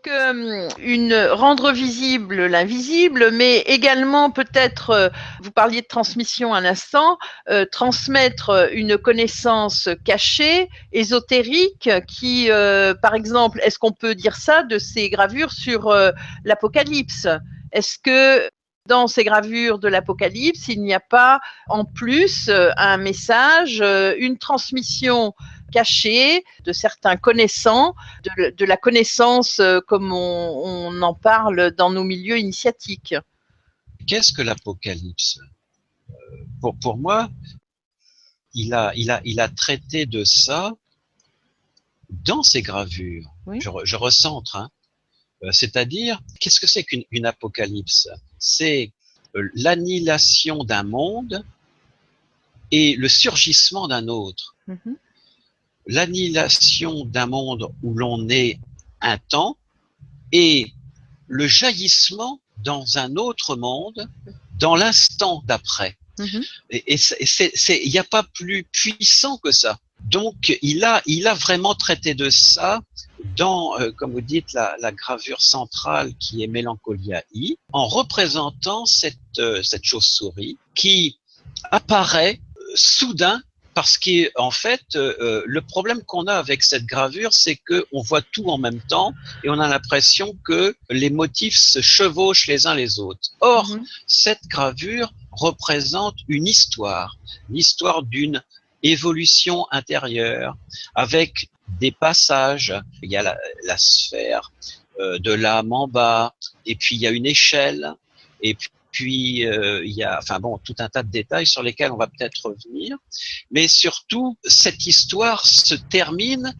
Rendre visible l'invisible, mais également peut-être, vous parliez de transmission à l'instant, transmettre une connaissance cachée, ésotérique, qui, par exemple, est-ce qu'on peut dire ça de ces gravures sur l'Apocalypse? Est-ce que dans ces gravures de l'Apocalypse, il n'y a pas en plus un message, une transmission cachée de certains connaissants, de la connaissance comme on en parle dans nos milieux initiatiques. Qu'est-ce que l'Apocalypse? Pour moi, il a traité de ça dans ses gravures. Oui. Je recentre, hein. C'est-à-dire, qu'est-ce que c'est qu'une apocalypse? C'est l'annihilation d'un monde et le surgissement d'un autre. Mm-hmm. L'annihilation d'un monde où l'on est un temps et le jaillissement dans un autre monde dans l'instant d'après. Mm-hmm. Et il n'y a pas plus puissant que ça. Donc, il a vraiment traité de ça dans, comme vous dites, la gravure centrale qui est Mélancolia I, en représentant cette chauve-souris qui apparaît soudain, parce qu'en fait, le problème qu'on a avec cette gravure, c'est qu'on voit tout en même temps et on a l'impression que les motifs se chevauchent les uns les autres. Or, cette gravure représente une histoire, l'histoire d'une évolution intérieure avec des passages. Il y a la sphère de l'âme en bas, et puis il y a une échelle, et puis il y a, enfin bon, tout un tas de détails sur lesquels on va peut-être revenir. Mais surtout, cette histoire se termine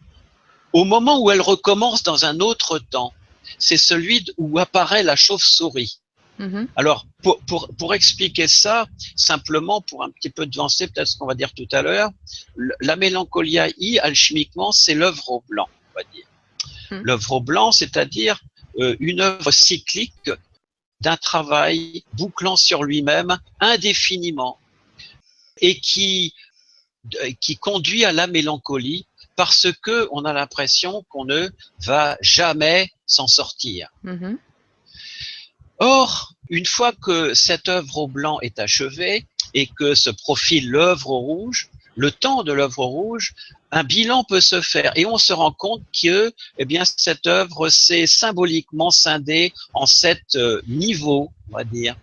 au moment où elle recommence dans un autre temps. C'est celui où apparaît la chauve-souris. Mm-hmm. Alors, pour expliquer ça, simplement, pour un petit peu devancer peut-être ce qu'on va dire tout à l'heure, la Mélancolia I, alchimiquement, c'est l'œuvre au blanc, on va dire. Mm-hmm. L'œuvre au blanc, c'est-à-dire une œuvre cyclique d'un travail bouclant sur lui-même indéfiniment et qui conduit à la mélancolie parce que on a l'impression qu'on ne va jamais s'en sortir. Mm-hmm. Or, une fois que cette œuvre au blanc est achevée et que se profile l'œuvre au rouge, le temps de l'œuvre au rouge, un bilan peut se faire et on se rend compte que, eh bien, cette œuvre s'est symboliquement scindée en 7 niveaux, on va dire,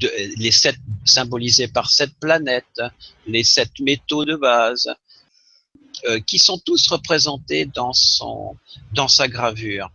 les 7 symbolisés par 7 planètes, les 7 métaux de base, qui sont tous représentés dans sa gravure.